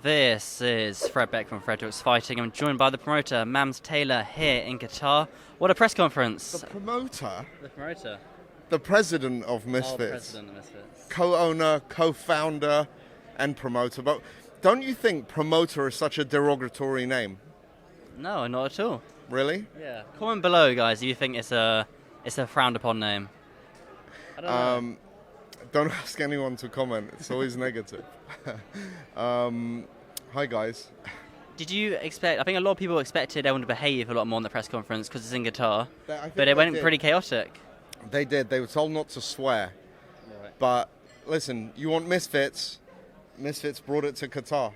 This is Fred Beck from Fred Talks Fighting. I'm joined by the promoter, Mams Taylor, here in Qatar. What a press conference. The promoter? The promoter. The president of Misfits. Oh, president of Misfits. Co-owner, co-founder, and promoter. But don't you think promoter is such a derogatory name? No, not at all. Really? Yeah. Comment below, guys, if you think it's a frowned upon name. I don't know. Don't ask anyone to comment. It's always negative. Hi, guys. Did you expect... I think a lot of people expected everyone to behave a lot more in the press conference because it's in Qatar. I think But it went pretty chaotic. They did. They were told not to swear. Right. But listen, you want Misfits? Misfits brought it to Qatar.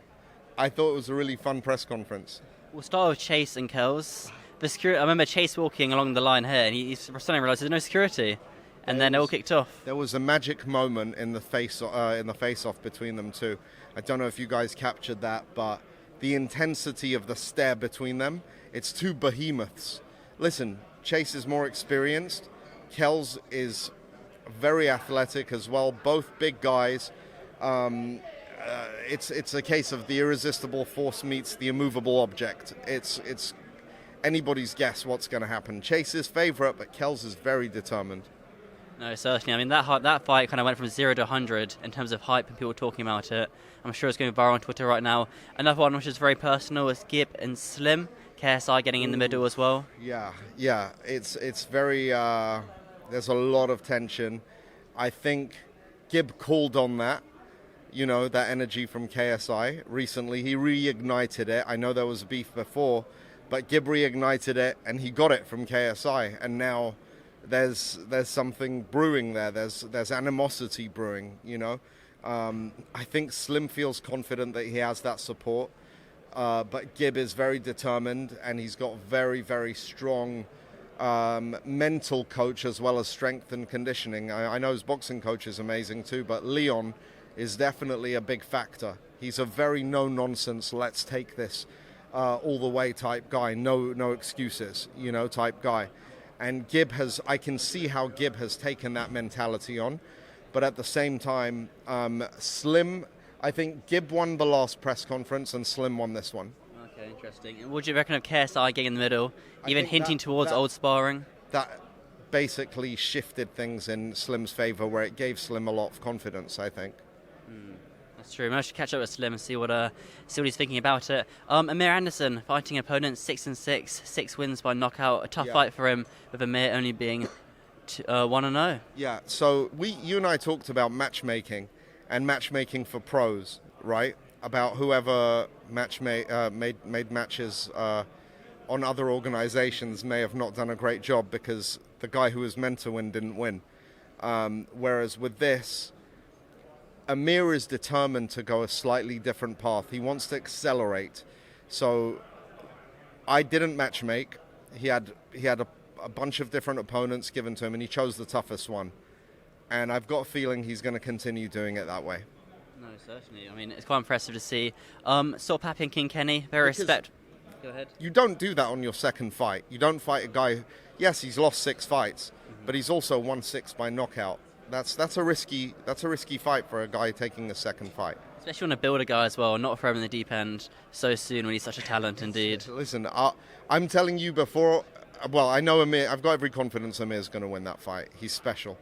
I thought it was a really fun press conference. We'll start with Chase and Kells. The security, I remember Chase walking along the line here, and he suddenly realised there's no security, and then it all kicked off. There was a magic moment in the face-off between them two. I don't know if you guys captured that, but the intensity of the stare between them, it's two behemoths. Listen, Chase is more experienced. Kells is very athletic as well, both big guys. It's a case of the irresistible force meets the immovable object. It's anybody's guess what's going to happen. Chase is favourite, but Kells is very determined. No, certainly. I mean, that fight kind of went from 0 to 100 in terms of hype and people talking about it. I'm sure it's going viral on Twitter right now. Another one which is very personal is Gib and Slim. KSI getting in the middle as well. Yeah. It's very... there's a lot of tension. I think Gib called on that. You know, that energy from KSI recently. He reignited it. I know there was beef before, but Gib reignited it and he got it from KSI. And now there's something brewing there. There's animosity brewing, you know. I think Slim feels confident that he has that support. But Gib is very determined and he's got very, very strong mental coach as well as strength and conditioning. I know his boxing coach is amazing too, but Leon is definitely a big factor. He's a very no-nonsense, let's take this all the way type guy, no excuses, you know, type guy. And I can see how Gib has taken that mentality on, but at the same time, Slim, I think Gib won the last press conference and Slim won this one. Okay, interesting. And what do you reckon of KSI getting in the middle, even hinting towards old sparring? That basically shifted things in Slim's favour, where it gave Slim a lot of confidence, I think. That's true. I should catch up with Slim and see what he's thinking about it. Amir Anderson fighting opponent 6-6, 6 wins by knockout. A tough fight for him, with Amir only being 1-0. Yeah. So you and I talked about matchmaking and matchmaking for pros, right? About whoever made matches on other organizations may have not done a great job because the guy who was meant to win didn't win. Whereas with this, Amir is determined to go a slightly different path. He wants to accelerate. So I didn't matchmake. He had a bunch of different opponents given to him, and he chose the toughest one. And I've got a feeling he's going to continue doing it that way. No, certainly. I mean, it's quite impressive to see. Pappy and King Kenny, very respect. Go ahead. You don't do that on your second fight. You don't fight a guy. Yes, he's lost 6 fights, but he's also won 6 by knockout. That's a risky fight for a guy taking a second fight. Especially on a builder guy as well, not throw him in the deep end so soon when he's such a talent indeed. Listen, I'm telling you before. Well, I know Amir. I've got every confidence Amir's going to win that fight. He's special.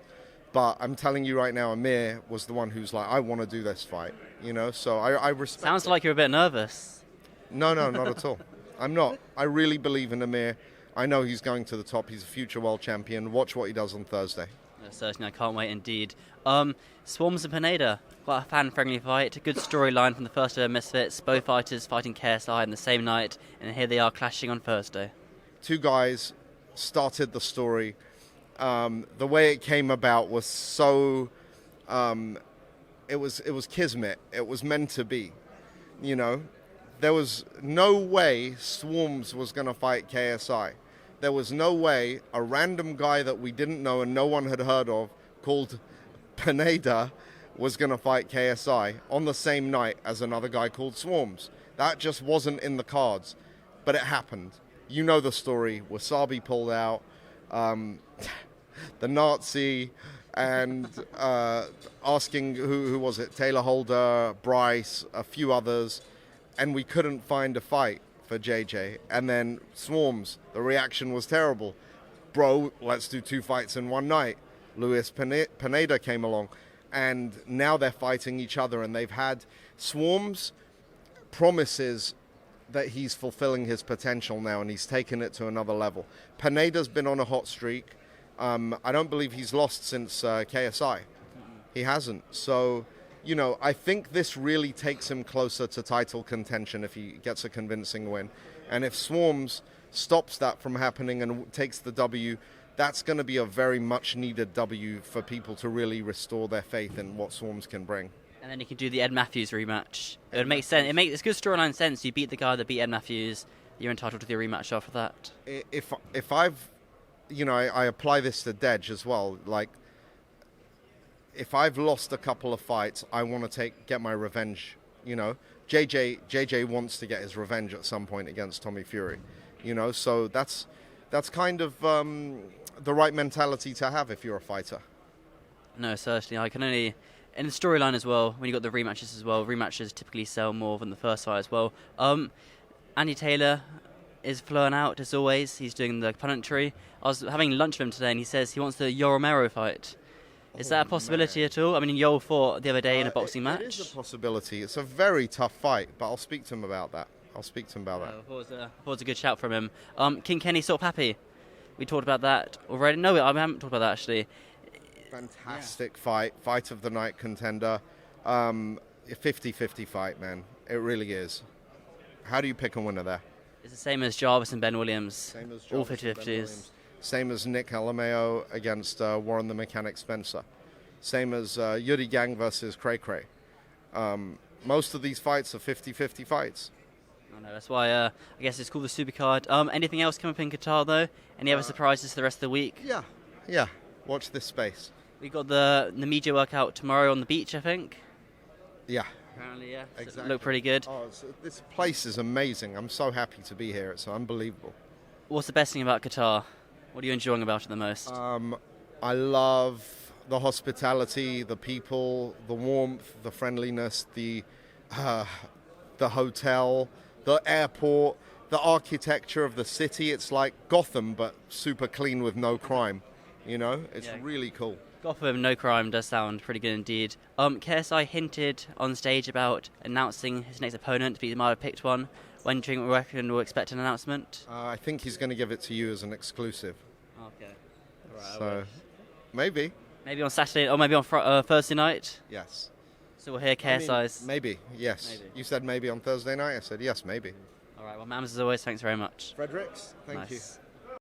But I'm telling you right now, Amir was the one who's like, I want to do this fight. You know, so I respect. Sounds like you're a bit nervous. No, not at all. I'm not. I really believe in Amir. I know he's going to the top. He's a future world champion. Watch what he does on Thursday. Certainly, I can't wait indeed. Swarms and Pineda, quite a fan-friendly fight. Good storyline from the first ever Misfits. Both fighters fighting KSI on the same night, and here they are clashing on Thursday. 2 guys started the story. The way it came about was so... it was kismet. It was meant to be. You know, there was no way Swarms was going to fight KSI. There was no way a random guy that we didn't know and no one had heard of called Pineda was going to fight KSI on the same night as another guy called Swarms. That just wasn't in the cards, but it happened. You know the story. Wasabi pulled out, the Nazi, and asking, who was it? Taylor Holder, Bryce, a few others. and we couldn't find a fight for JJ. And then Swarms, the reaction was terrible. Bro, let's do 2 fights in one night. Luis Pineda came along, and now they're fighting each other, and they've had Swarms promises that he's fulfilling his potential now, and he's taken it to another level. Pineda's been on a hot streak. I don't believe he's lost since KSI. He hasn't. So, you know, I think this really takes him closer to title contention if he gets a convincing win. And if Swarms stops that from happening and takes the W, that's going to be a very much needed W for people to really restore their faith in what Swarms can bring. And then you can do the Ed Matthews rematch. It would make sense. It's good storyline sense. You beat the guy that beat Ed Matthews. You're entitled to the rematch after that. If I've, you know, I apply this to Dej as well. Like, if I've lost a couple of fights, I want to get my revenge. You know, JJ wants to get his revenge at some point against Tommy Fury. You know, so that's kind of the right mentality to have if you're a fighter. No, certainly. I can only. In the storyline as well, when you got the rematches as well, rematches typically sell more than the first fight as well. Andy Taylor is flowing out as always. He's doing the punditry. I was having lunch with him today, and he says he wants the Yoel Romero fight. Is that a possibility at all? I mean, Yoel fought the other day in a boxing match. It is a possibility. It's a very tough fight, but I'll speak to him about that. I thought it was a good shout from him. King Kenny sort of happy. We talked about that already. No, I haven't talked about that actually. Fantastic fight of the night contender. 50-50 fight, man. It really is. How do you pick a winner there? It's the same as Jarvis and Ben Williams. Same as Jarvis all 50-50s. Same as Nick Alameo against Warren the Mechanic Spencer. Same as Yuri Gang versus Cray Cray. Most of these fights are 50-50 fights. I know, that's why I guess it's called the Supercard. Anything else coming up in Qatar though? Any other surprises for the rest of the week? Yeah. Watch this space. We got the media workout tomorrow on the beach, I think. Yeah. Apparently, yeah. So Exactly. it looked pretty good. This place is amazing. I'm so happy to be here. It's unbelievable. What's the best thing about Qatar? What are you enjoying about it the most? I love the hospitality, the people, the warmth, the friendliness, the hotel, the airport, the architecture of the city. It's like Gotham, but super clean with no crime. You know, it's really cool. Gotham, no crime, does sound pretty good indeed. KSI hinted on stage about announcing his next opponent, but he might have picked one. When do you reckon we'll expect an announcement? I think he's going to give it to you as an exclusive. Okay. All right, so, maybe. Maybe on Saturday, or maybe on Thursday night? Yes. So we'll hear KSI's... maybe, yes. Maybe. You said maybe on Thursday night? I said yes, maybe. All right, well, Mams, as always, thanks very much. Fredericks, thank you.